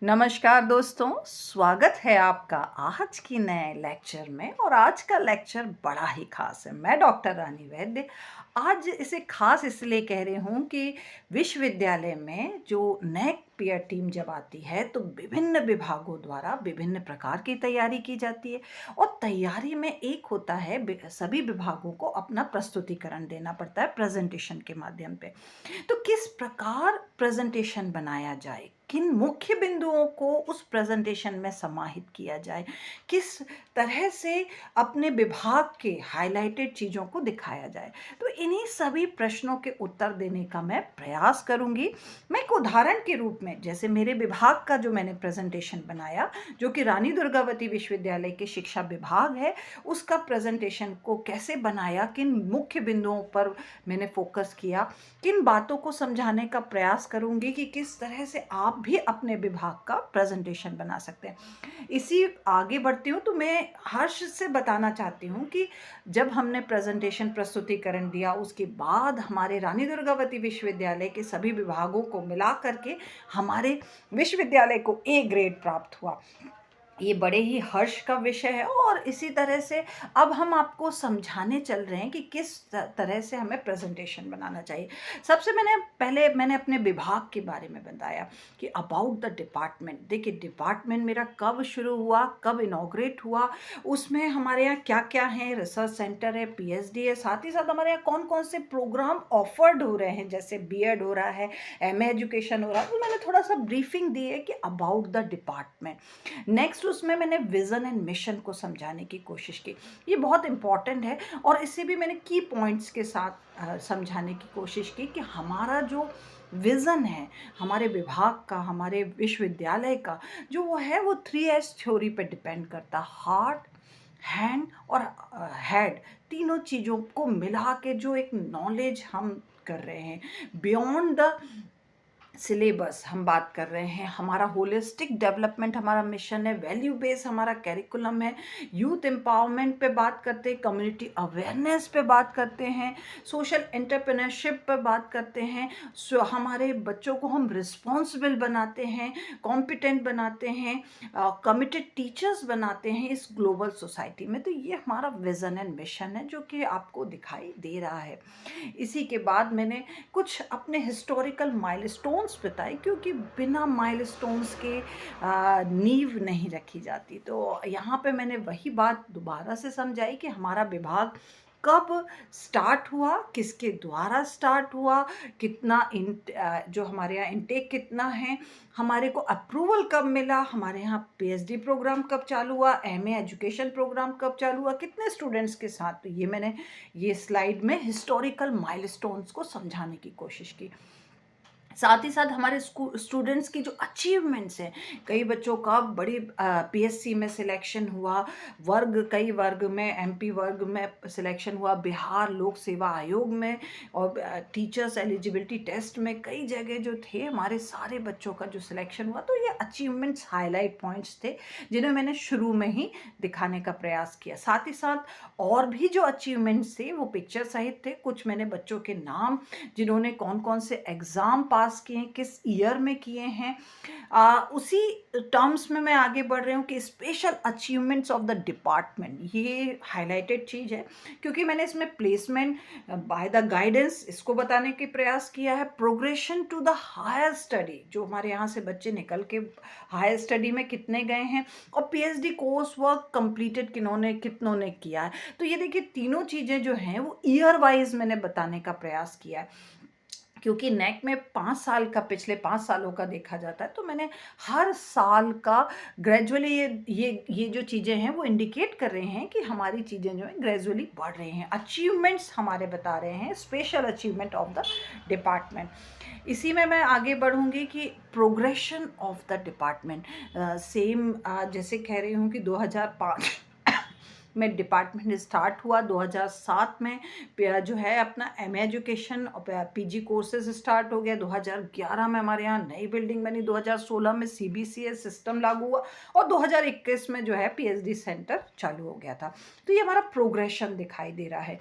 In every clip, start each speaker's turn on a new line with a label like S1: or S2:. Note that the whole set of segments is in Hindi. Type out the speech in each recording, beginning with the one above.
S1: नमस्कार दोस्तों, स्वागत है आपका आज की नए लेक्चर में। और आज का लेक्चर बड़ा ही खास है। मैं डॉक्टर रानी वैद्य आज इसे खास इसलिए कह रही हूँ कि विश्वविद्यालय में जो नेक पीयर टीम जब आती है तो विभिन्न विभागों द्वारा विभिन्न प्रकार की तैयारी की जाती है। और तैयारी में एक होता है सभी विभागों को अपना प्रस्तुतिकरण देना पड़ता है प्रेजेंटेशन के माध्यम पे। तो किस प्रकार प्रेजेंटेशन बनाया जाए, किन मुख्य बिंदुओं को उस प्रेजेंटेशन में समाहित किया जाए, किस तरह से अपने विभाग के हाइलाइटेड चीज़ों को दिखाया जाए, तो इन्हीं सभी प्रश्नों के उत्तर देने का मैं प्रयास करूंगी। मैं एक उदाहरण के रूप में, जैसे मेरे विभाग का जो मैंने प्रेजेंटेशन बनाया, जो कि रानी दुर्गावती विश्वविद्यालय के शिक्षा विभाग है, उसका प्रेजेंटेशन को कैसे बनाया, किन मुख्य बिंदुओं पर मैंने फोकस किया, किन बातों को समझाने का प्रयास करूंगी कि किस तरह से आप भी अपने विभाग का प्रेजेंटेशन बना सकते हैं। इसी आगे बढ़ती हूँ तो मैं हर्ष से बताना चाहती हूँ कि जब हमने प्रेजेंटेशन प्रस्तुतिकरण दिया, उसके बाद हमारे रानी दुर्गावती विश्वविद्यालय के सभी विभागों को मिला करके हमारे विश्वविद्यालय को ए ग्रेड प्राप्त हुआ। ये बड़े ही हर्ष का विषय है। और इसी तरह से अब हम आपको समझाने चल रहे हैं कि किस तरह से हमें प्रेजेंटेशन बनाना चाहिए। सबसे पहले मैंने अपने विभाग के बारे में बताया कि अबाउट द डिपार्टमेंट। देखिए, डिपार्टमेंट मेरा कब शुरू हुआ, कब इनॉग्रेट हुआ, उसमें हमारे यहाँ क्या क्या है, रिसर्च सेंटर है, पीएचडी है, साथ ही साथ हमारे यहाँ कौन कौन से प्रोग्राम ऑफर्ड हो रहे हैं, जैसे बीएड हो रहा है, एमए एजुकेशन हो रहा है। तो मैंने थोड़ा सा ब्रीफिंग दी है कि अबाउट द डिपार्टमेंट। नेक्स्ट उसमें मैंने विज़न एंड मिशन को समझाने की कोशिश की। ये बहुत इंपॉर्टेंट है और इसे भी मैंने की पॉइंट्स के साथ समझाने की कोशिश की कि हमारा जो विज़न है, हमारे विभाग का, हमारे विश्वविद्यालय का जो वो है, वो 3S थ्योरी पे डिपेंड करता। हार्ट, हैंड और हेड, तीनों चीज़ों को मिला के जो एक नॉलेज हम कर रहे हैं, बियॉन्ड द सिलेबस हम बात कर रहे हैं। हमारा होलिस्टिक डेवलपमेंट हमारा मिशन है, वैल्यू बेस हमारा कैरिकुलम है, यूथ एम्पावरमेंट पे बात करते हैं, कम्युनिटी अवेयरनेस पे बात करते हैं, सोशल एंटरप्रेन्योरशिप पे बात करते हैं, हमारे बच्चों को हम रिस्पॉन्सिबल बनाते हैं, कॉम्पिटेंट बनाते हैं, कमिटेड टीचर्स बनाते हैं इस ग्लोबल सोसाइटी में। तो ये हमारा विज़न एंड मिशन है जो कि आपको दिखाई दे रहा है। इसी के बाद मैंने कुछ अपने हिस्टोरिकल माइलस्टोन्स बताए, क्योंकि बिना माइलस्टोन्स के नींव नहीं रखी जाती। तो यहाँ पे मैंने वही बात दोबारा से समझाई कि हमारा विभाग कब स्टार्ट हुआ, किसके द्वारा स्टार्ट हुआ, कितना जो हमारे यहाँ इनटेक कितना है, हमारे को अप्रूवल कब मिला, हमारे यहाँ पीएचडी प्रोग्राम कब चालू हुआ, एमए एजुकेशन प्रोग्राम कब चालू हुआ, कितने स्टूडेंट्स के साथ। तो ये मैंने ये स्लाइड में हिस्टोरिकल माइलस्टोन्स को समझाने की कोशिश की। साथ ही साथ हमारे स्टूडेंट्स की जो अचीवमेंट्स हैं, कई बच्चों का बड़ी पीएससी में सिलेक्शन हुआ, कई वर्ग में, एमपी वर्ग में सिलेक्शन हुआ, बिहार लोक सेवा आयोग में, और टीचर्स एलिजिबिलिटी टेस्ट में कई जगह जो थे, हमारे सारे बच्चों का जो सिलेक्शन हुआ। तो ये अचीवमेंट्स हाईलाइट पॉइंट्स थे जिन्हें मैंने शुरू में ही दिखाने का प्रयास किया। साथ ही साथ और भी जो अचीवमेंट्स थे वो पिक्चर सहित थे। कुछ मैंने बच्चों के नाम, जिन्होंने कौन कौन से एग्ज़ाम पास किए हैं, किस ईयर में किए हैं, उसी टर्म्स में मैं आगे बढ़ रही हूँ कि special achievements of the department, ये हाईलाइटेड चीज़ है क्योंकि मैंने इसमें प्लेसमेंट बाय द गाइडेंस इसको बताने के प्रयास किया है। Progression to the higher study, जो हमारे यहाँ से बच्चे निकल के हायर स्टडी में कितने गए हैं, और पीएचडी कोर्स वर्क कंप्लीटेड कितनों ने किया है। तो ये देखिए, तीनों चीज़ें जो हैं वो ईयर वाइज मैंने बताने का प्रयास किया है, क्योंकि नेक में 5 साल का, पिछले 5 सालों का देखा जाता है। तो मैंने हर साल का ग्रेजुअली ये जो चीज़ें हैं वो इंडिकेट कर रहे हैं कि हमारी चीज़ें जो हैं ग्रेजुअली बढ़ रही हैं, अचीवमेंट्स हमारे बता रहे हैं, special achievement of the department. इसी में मैं आगे बढ़ूंगी कि progression of the department, same जैसे कह रही हूँ कि 2005 में डिपार्टमेंट स्टार्ट हुआ, 2007 में जो है अपना एमए एजुकेशन और पीजी कोर्सेज स्टार्ट हो गया, 2011 में हमारे यहाँ नई बिल्डिंग बनी, 2016 में सीबीसीएस सिस्टम लागू हुआ, और 2021 में जो है पीएचडी सेंटर चालू हो गया था। तो ये हमारा प्रोग्रेशन दिखाई दे रहा है।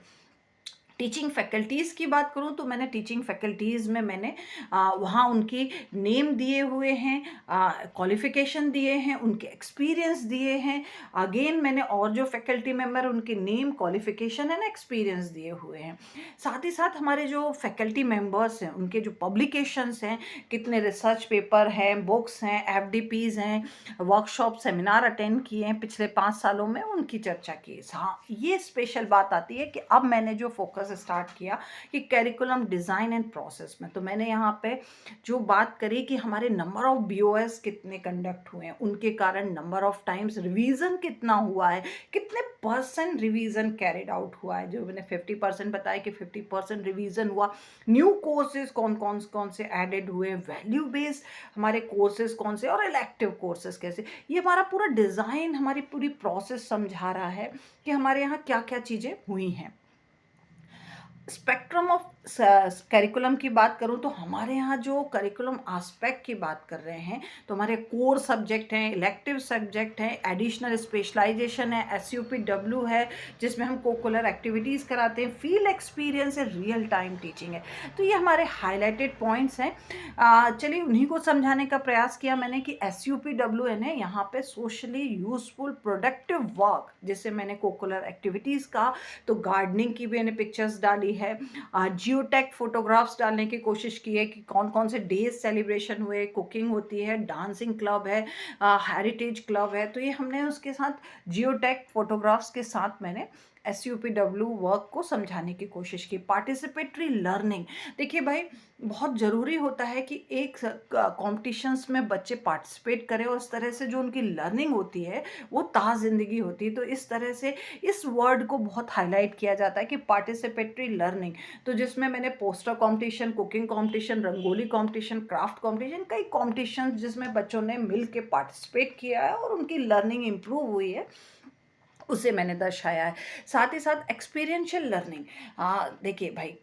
S1: टीचिंग फैकल्टीज़ की बात करूँ तो मैंने टीचिंग फैकल्टीज़ में मैंने वहाँ उनकी नेम दिए हुए हैं, क्वालिफ़िकेशन दिए हैं, उनके एक्सपीरियंस दिए हैं। अगेन मैंने और जो फैकल्टी मेंबर उनके नेम, क्वालिफ़िकेशन एंड एक्सपीरियंस दिए हुए हैं। साथ ही साथ हमारे जो फैकल्टी मेंबर्स हैं, उनके जो पब्लिकेशंस हैं, कितने रिसर्च पेपर हैं, बुक्स हैं, एफडीपीज़ हैं, वर्कशॉप, सेमिनार अटेंड किए हैं पिछले 5 सालों में, उनकी चर्चा की। हाँ, ये स्पेशल बात आती है कि अब मैंने जो फ़ोकस स्टार्ट किया कि करिकुलम डिज़ाइन एंड प्रोसेस में, तो मैंने यहाँ पे जो बात करी कि हमारे नंबर ऑफ बीओएस कितने कंडक्ट हुए हैं, उनके कारण नंबर ऑफ टाइम्स रिवीजन कितना हुआ है, कितने परसेंट रिवीजन कैरिड आउट हुआ है। जो मैंने 50% बताया कि 50% रिवीजन हुआ। न्यू कोर्सेज कौन से ऐडेड हुए, वैल्यू बेस्ड हमारे कोर्सेज कौन से, और इलेक्टिव कोर्सेज कैसे। ये हमारा पूरा डिज़ाइन, हमारी पूरी प्रोसेस समझा रहा है कि हमारे यहाँ क्या क्या चीज़ें हुई हैं। स्पेक्ट्रम ऑफ करिकुलम की बात करूँ तो हमारे यहाँ जो करिकुलम आस्पेक्ट की बात कर रहे हैं, तो हमारे कोर सब्जेक्ट हैं, इलेक्टिव सब्जेक्ट हैं, एडिशनल स्पेशलाइजेशन है, एसयूपीडब्ल्यू है जिसमें हम कोकुलर एक्टिविटीज़ कराते हैं, फील्ड एक्सपीरियंस है, रियल टाइम टीचिंग है। तो ये हमारे हाईलाइटेड पॉइंट्स हैं। चलिए उन्हीं को समझाने का प्रयास किया मैंने कि एसयूपीडब्ल्यू है यहाँ पे सोशली यूजफुल प्रोडक्टिव वर्क, जिससे मैंने कोकुलर एक्टिविटीज़ का, तो गार्डनिंग की भी मैंने पिक्चर्स डाली है, जियोटेक फोटोग्राफ्स डालने की कोशिश की है कि कौन कौन से डेज सेलिब्रेशन हुए, कुकिंग होती है, डांसिंग क्लब है, हेरिटेज क्लब है, तो ये हमने उसके साथ जियोटेक फोटोग्राफ्स के साथ मैंने एसयूपीडब्ल्यू वर्क को समझाने की कोशिश की। पार्टिसिपेटरी लर्निंग, देखिए भाई बहुत ज़रूरी होता है कि एक कॉम्पिटिशन्स में बच्चे पार्टिसिपेट करें और इस तरह से जो उनकी लर्निंग होती है वो ज़िंदगी होती है। तो इस तरह से इस वर्ड को बहुत हाईलाइट किया जाता है कि पार्टिसिपेटरी लर्निंग, तो जिसमें मैंने poster competition, cooking competition, rangoli competition, craft competition, कई कॉम्पिटिशन जिसमें बच्चों ने मिल के पार्टिसिपेट किया है और उनकी लर्निंग इम्प्रूव हुई है, उसे मैंने दर्शाया है। साथ ही साथ एक्सपीरियंशियल लर्निंग, देखिए भाई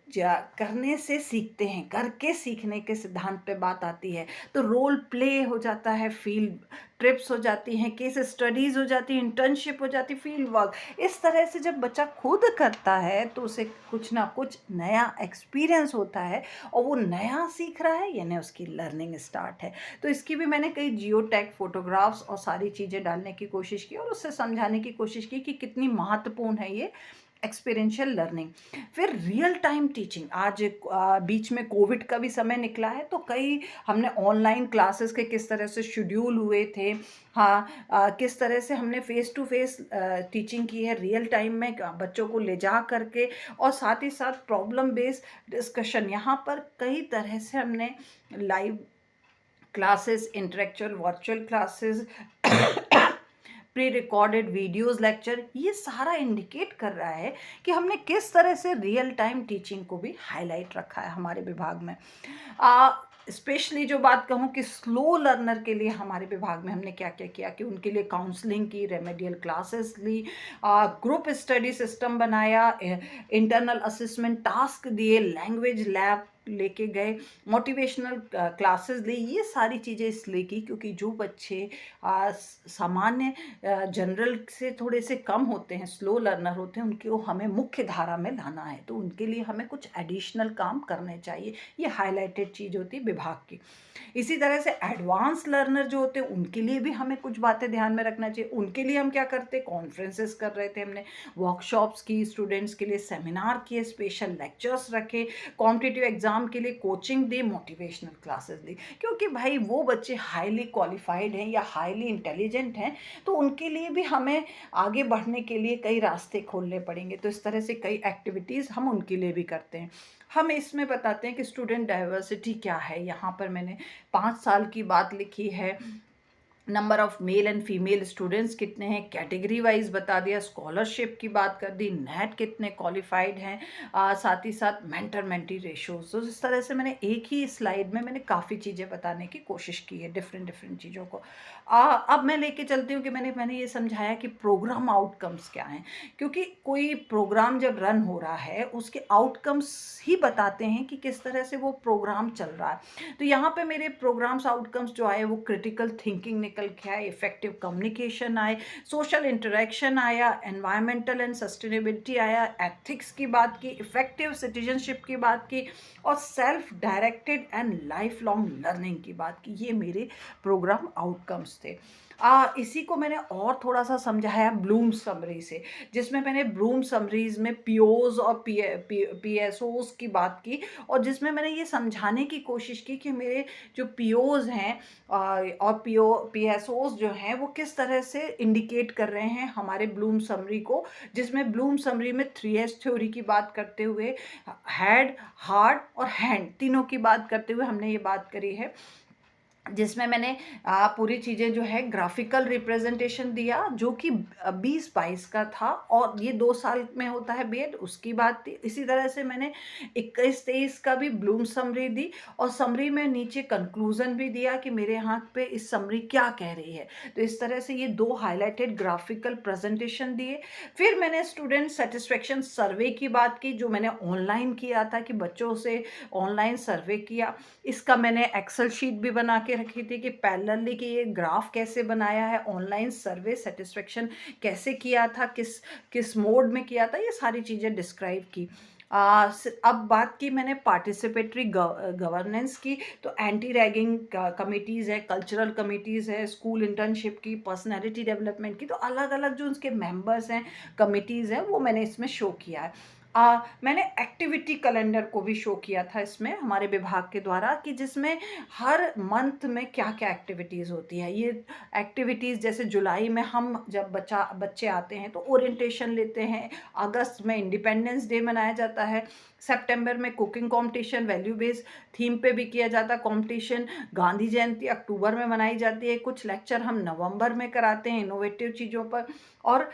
S1: करने से सीखते हैं, करके सीखने के सिद्धांत पे बात आती है। तो रोल प्ले हो जाता है, फील्ड ट्रिप्स हो जाती हैं, केस स्टडीज़ हो जाती हैं, इंटर्नशिप हो जाती, फील्ड वर्क। इस तरह से जब बच्चा खुद करता है तो उसे कुछ ना कुछ नया एक्सपीरियंस होता है और वो नया सीख रहा है, यानी उसकी लर्निंग स्टार्ट है। तो इसकी भी मैंने कई जियोटैग फोटोग्राफ्स और सारी चीज़ें डालने की कोशिश की और उससे समझाने की कोशिश की कि कितनी महत्वपूर्ण है ये एक्सपीरियंशियल लर्निंग। फिर रियल टाइम टीचिंग, आज बीच में कोविड का भी समय निकला है, तो कई हमने ऑनलाइन क्लासेस के किस तरह से शेड्यूल हुए थे, हाँ, किस तरह से हमने फेस टू फेस टीचिंग की है, रियल टाइम में बच्चों को ले जा करके, और साथ ही साथ प्रॉब्लम बेस्ड डिस्कशन। यहाँ पर कई तरह से हमने live classes, interactive virtual classes, pre recorded videos, lecture, ये सारा इंडिकेट कर रहा है कि हमने किस तरह से रियल टाइम टीचिंग को भी हाईलाइट रखा है हमारे विभाग में। स्पेशली जो बात कहूँ कि स्लो लर्नर के लिए हमारे विभाग में हमने क्या क्या किया कि उनके लिए काउंसलिंग की, रेमेडियल क्लासेस ली, ग्रुप स्टडी सिस्टम बनाया, इंटरनल असेसमेंट टास्क दिए, लैंग्वेज लैब लेके गए, मोटिवेशनल क्लासेस ली। ये सारी चीज़ें इसलिए की क्योंकि जो बच्चे सामान्य जनरल से थोड़े से कम होते हैं, स्लो लर्नर होते हैं, उनको हमें मुख्य धारा में लाना है, तो उनके लिए हमें कुछ एडिशनल काम करने चाहिए। ये हाईलाइटेड चीज़ होती है विभाग की। इसी तरह से एडवांस लर्नर जो होते हैं उनके लिए भी हमें कुछ बातें ध्यान में रखना चाहिए। उनके लिए हम क्या करते, कॉन्फ्रेंसेस कर रहे थे, हमने वर्कशॉप्स की, स्टूडेंट्स के लिए सेमिनार किए, स्पेशल लेक्चर्स रखे, कॉम्पिटिटिव एग्जाम के लिए कोचिंग दी, मोटिवेशनल क्लासेस दी। क्योंकि भाई वो बच्चे हाईली क्वालिफाइड हैं या हाईली इंटेलिजेंट हैं, तो उनके लिए भी हमें आगे बढ़ने के लिए कई रास्ते खोलने पड़ेंगे। तो इस तरह से कई एक्टिविटीज़ हम उनके लिए भी करते हैं। हम इसमें बताते हैं कि स्टूडेंट डाइवर्सिटी क्या है। यहाँ पर मैंने 5 साल की बात लिखी है, number of male and female students कितने हैं, कैटेगरी वाइज बता दिया, स्कॉलरशिप की बात कर दी, नेट कितने क्वालिफाइड हैं, साथ ही साथ मेंटर मेंटी रेशोज। तो इस तरह से मैंने एक ही स्लाइड में मैंने काफ़ी चीज़ें बताने की कोशिश की है, डिफरेंट चीज़ों को। अब मैं लेके चलती हूँ कि मैंने ये समझाया कि प्रोग्राम आउटकम्स क्या हैं, क्योंकि कोई प्रोग्राम जब रन हो रहा है उसके आउटकम्स ही बताते हैं कि किस तरह से वो प्रोग्राम चल रहा है। तो यहाँ पे मेरे प्रोग्राम्स आउटकम्स जो आए वो क्रिटिकल थिंकिंग ने निकल के आए, इफ़ेक्टिव कम्युनिकेशन आए, सोशल इंटरेक्शन आया, एनवायरमेंटल एंड सस्टेनेबिलिटी आया, एथिक्स की बात की, इफ़ेक्टिव सिटीजनशिप की बात की और self directed and life long learning की बात की। ये मेरे प्रोग्राम आउटकम्स थे। इसी को मैंने और थोड़ा सा समझाया ब्लूम समरी से, जिसमें मैंने ब्लूम समरीज में पीओज और पीएसओज की बात की, और जिसमें मैंने ये समझाने की कोशिश की कि मेरे जो पीओज हैं और पीएसओज जो हैं वो किस तरह से इंडिकेट कर रहे हैं हमारे ब्लूम समरी को, जिसमें ब्लूम समरी में 3S थ्योरी की बात करते हुए हेड, हार्ट और हैंड तीनों की बात करते हुए हमने ये बात करी है, जिसमें मैंने पूरी चीज़ें जो है ग्राफिकल रिप्रेजेंटेशन दिया, जो कि 20-22 का था, और ये 2 साल में होता है बीएड, उसकी बात थी। इसी तरह से मैंने 21-23 का भी ब्लूम समरी दी, और समरी में नीचे कंक्लूजन भी दिया कि मेरे यहाँ पे इस समरी क्या कह रही है। तो इस तरह से ये 2 हाइलाइटेड ग्राफिकल प्रेजेंटेशन दिए। फिर मैंने स्टूडेंट सेटिस्फेक्शन सर्वे की बात की, जो मैंने ऑनलाइन किया था, कि बच्चों से ऑनलाइन सर्वे किया। इसका मैंने एक्सेल शीट भी बना के रखी थी कि पैरेलली कि ये ग्राफ कैसे बनाया है, ऑनलाइन सर्वे सेटिस्फेक्शन कैसे किया था, किस किस मोड में किया था, ये सारी चीज़ें डिस्क्राइब की। अब बात की मैंने पार्टिसिपेटरी गवर्नेंस की, तो एंटी रैगिंग कमिटीज़ है, कल्चरल कमिटीज़ है, स्कूल इंटर्नशिप की, पर्सनैलिटी डेवलपमेंट की, तो अलग अलग जो उसके मेंबर्स हैं, कमिटीज़ हैं, वो मैंने इसमें शो किया है। मैंने एक्टिविटी कैलेंडर को भी शो किया था इसमें हमारे विभाग के द्वारा, कि जिसमें हर मंथ में क्या क्या एक्टिविटीज़ होती है। ये एक्टिविटीज़ जैसे जुलाई में हम जब बच्चे आते हैं तो ओरिएंटेशन लेते हैं, अगस्त में इंडिपेंडेंस डे मनाया जाता है, सितंबर में cooking competition value based theme पे भी किया जाता है कंपटीशन, गांधी जयंती अक्टूबर में मनाई जाती है, कुछ लेक्चर हम नवंबर में कराते हैं इनोवेटिव चीज़ों पर, और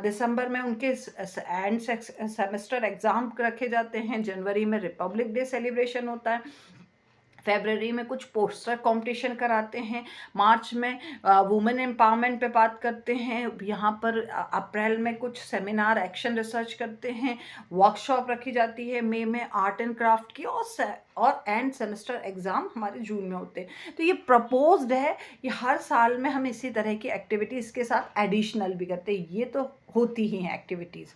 S1: दिसंबर में उनके एंड सेमेस्टर एग्ज़ाम रखे जाते हैं, जनवरी में रिपब्लिक डे सेलिब्रेशन होता है, फरवरी में कुछ पोस्टर कंपटीशन कराते हैं, मार्च में वुमेन एम्पावरमेंट पे बात करते हैं, यहाँ पर अप्रैल में कुछ सेमिनार एक्शन रिसर्च करते हैं, वर्कशॉप रखी जाती है, मई में आर्ट एंड क्राफ्ट की, और एंड सेमेस्टर एग्ज़ाम हमारे जून में होते हैं। तो ये प्रपोज्ड है, ये हर साल में हम इसी तरह की एक्टिविटीज़ के साथ एडिशनल भी करते हैं, ये तो होती ही हैं एक्टिविटीज़।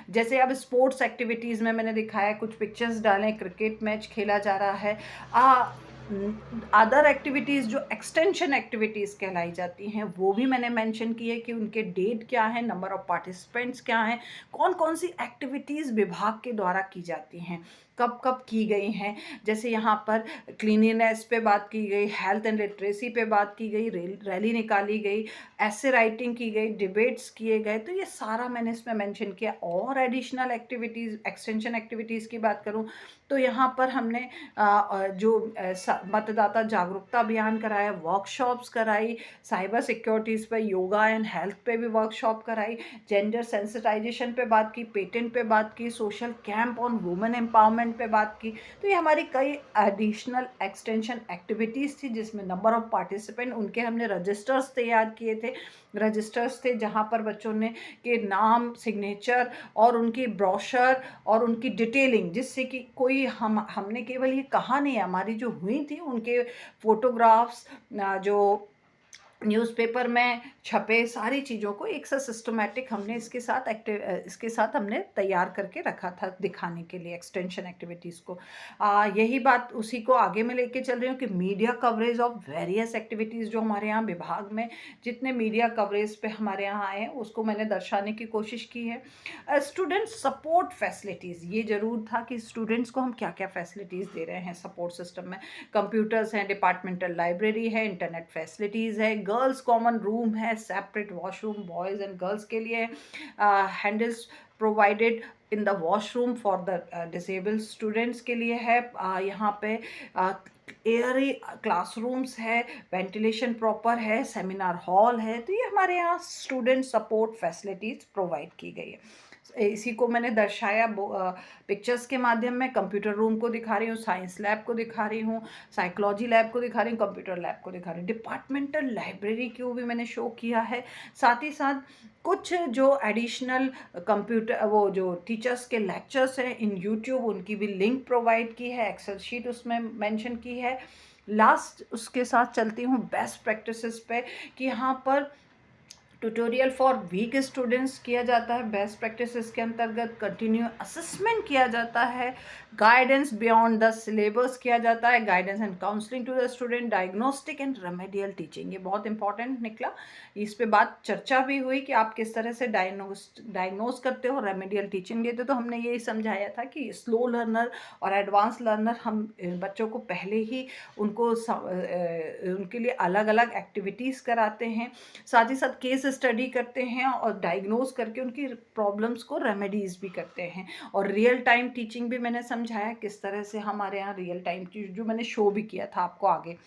S1: जैसे अब स्पोर्ट्स एक्टिविटीज़ में मैंने दिखाया, कुछ पिक्चर्स डालें, क्रिकेट मैच खेला जा रहा है। अदर एक्टिविटीज़ जो एक्सटेंशन एक्टिविटीज़ कहलाई जाती हैं, वो भी मैंने मेंशन की है कि उनके डेट क्या है, नंबर ऑफ़ पार्टिसिपेंट्स क्या हैं, कौन कौन सी एक्टिविटीज़ विभाग के द्वारा की जाती हैं, कब कब की गई हैं। जैसे यहाँ पर क्लीनिनेस पे बात की गई, हेल्थ एंड लिटरेसी पे बात की गई, रैली निकाली गई, ऐसे राइटिंग की गई, डिबेट्स किए गए, तो ये सारा मैंने इसमें मेंशन किया। और एडिशनल एक्टिविटीज़, एक्सटेंशन एक्टिविटीज़ की बात करूँ तो यहाँ पर हमने जो मतदाता जागरूकता अभियान कराया, वर्कशॉप्स कराई, साइबर सिक्योरिटीज़ पे, योगा एंड हेल्थ पे भी वर्कशॉप कराई, जेंडर सेंसिटाइजेशन पे बात की, पेटेंट पे बात की, social camp on women empowerment पे बात की। तो ये हमारी कई एडिशनल एक्सटेंशन एक्टिविटीज़ थी, जिसमें नंबर ऑफ़ पार्टिसिपेंट, उनके हमने रजिस्टर्स तैयार किए थे, रजिस्टर्स थे जहाँ पर बच्चों ने के नाम, सिग्नेचर और उनकी ब्रोशर और उनकी डिटेलिंग, जिससे कि कोई हमने केवल ये कहा नहीं है, हमारी जो हुई थी उनके फ़ोटोग्राफ्स जो न्यूज़पेपर में छपे, सारी चीज़ों को एक सा सिस्टमैटिक हमने इसके साथ हमने तैयार करके रखा था दिखाने के लिए एक्सटेंशन एक्टिविटीज़ को। यही बात उसी को आगे मैं लेके चल रही हूँ कि media coverage of various activities, जो हमारे यहाँ विभाग में जितने मीडिया कवरेज पे हमारे यहाँ आए हैं, उसको मैंने दर्शाने की कोशिश की है। स्टूडेंट सपोर्ट फैसिलिटीज़, ये ज़रूर था कि स्टूडेंट्स को हम क्या क्या फैसिलिटीज़ दे रहे हैं सपोर्ट सिस्टम में। कंप्यूटर्स हैं, डिपार्टमेंटल लाइब्रेरी है, इंटरनेट फैसिलिटीज़ है, गर्ल्स कॉमन रूम है, separate washroom boys and girls के लिए, handles provided in the washroom for the disabled students के लिए है, यहाँ पे एयरी क्लासरूम्स है, वेंटिलेशन प्रॉपर है, सेमिनार हॉल है। तो ये हमारे यहाँ स्टूडेंट सपोर्ट फैसिलिटीज़ प्रोवाइड की गई है। इसी को मैंने दर्शाया पिक्चर्स के माध्यम में। कंप्यूटर रूम को दिखा रही हूँ, साइंस लैब को दिखा रही हूँ, साइकोलॉजी लैब को दिखा रही हूँ, कंप्यूटर लैब को दिखा रही हूँ, डिपार्टमेंटल लाइब्रेरी को भी मैंने शो किया है। साथ ही साथ कुछ जो एडिशनल कंप्यूटर वो जो टीचर्स के लेक्चर्स हैं इन यूट्यूब, उनकी भी लिंक प्रोवाइड की है, एक्सेल शीट उसमें मेंशन की है। लास्ट उसके साथ चलती हूँ बेस्ट प्रैक्टिसेस पे कि यहाँ पर ट्यूटोरियल फॉर वीक स्टूडेंट्स किया जाता है। बेस्ट प्रैक्टिसेस के अंतर्गत कंटिन्यू असेसमेंट किया जाता है, गाइडेंस बियॉन्ड द सिलेबस किया जाता है, guidance and counselling to the student, diagnostic and remedial teaching. ये बहुत इंपॉर्टेंट निकला, इस पे बात चर्चा भी हुई कि आप किस तरह से डायग्नोज करते हो, रेमेडियल टीचिंग देते हो। तो हमने यही समझाया था कि स्लो लर्नर और एडवांस लर्नर हम बच्चों को पहले ही उनको उनके लिए अलग अलग एक्टिविटीज़ कराते हैं, साथ ही साथ केस स्टडी करते हैं और डायग्नोज करके उनकी प्रॉब्लम्स को रेमेडीज भी करते हैं। और रियल टाइम टीचिंग भी मैंने समझाया किस तरह से हमारे यहाँ रियल टाइम जो मैंने शो भी किया था आपको आगे।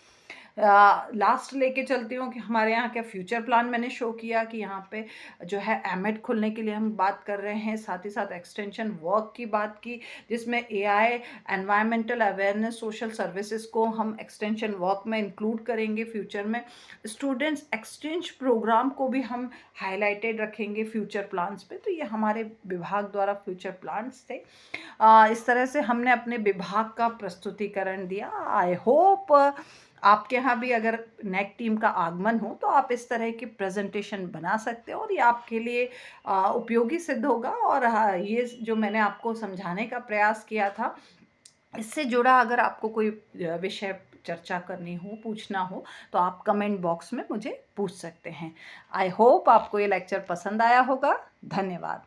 S1: लास्ट लेके चलती हूँ कि हमारे यहाँ क्या फ्यूचर प्लान मैंने शो किया कि यहाँ पे जो है एमएड खुलने के लिए हम बात कर रहे हैं। साथ ही साथ एक्सटेंशन वर्क की बात की, जिसमें AI, environmental awareness, social services को हम एक्सटेंशन वर्क में इंक्लूड करेंगे फ्यूचर में। स्टूडेंट्स एक्सचेंज प्रोग्राम को भी हम हाईलाइटेड रखेंगे फ्यूचर प्लान्स पे। तो ये हमारे विभाग द्वारा फ्यूचर प्लान्स थे। इस तरह से हमने अपने विभाग का प्रस्तुतिकरण दिया। आई होप आपके यहाँ भी अगर नेक टीम का आगमन हो तो आप इस तरह की प्रेजेंटेशन बना सकते हो और ये आपके लिए उपयोगी सिद्ध होगा। और ये जो मैंने आपको समझाने का प्रयास किया था, इससे जुड़ा अगर आपको कोई विषय चर्चा करनी हो, पूछना हो, तो आप कमेंट बॉक्स में मुझे पूछ सकते हैं। आई होप आपको ये लेक्चर पसंद आया होगा। धन्यवाद।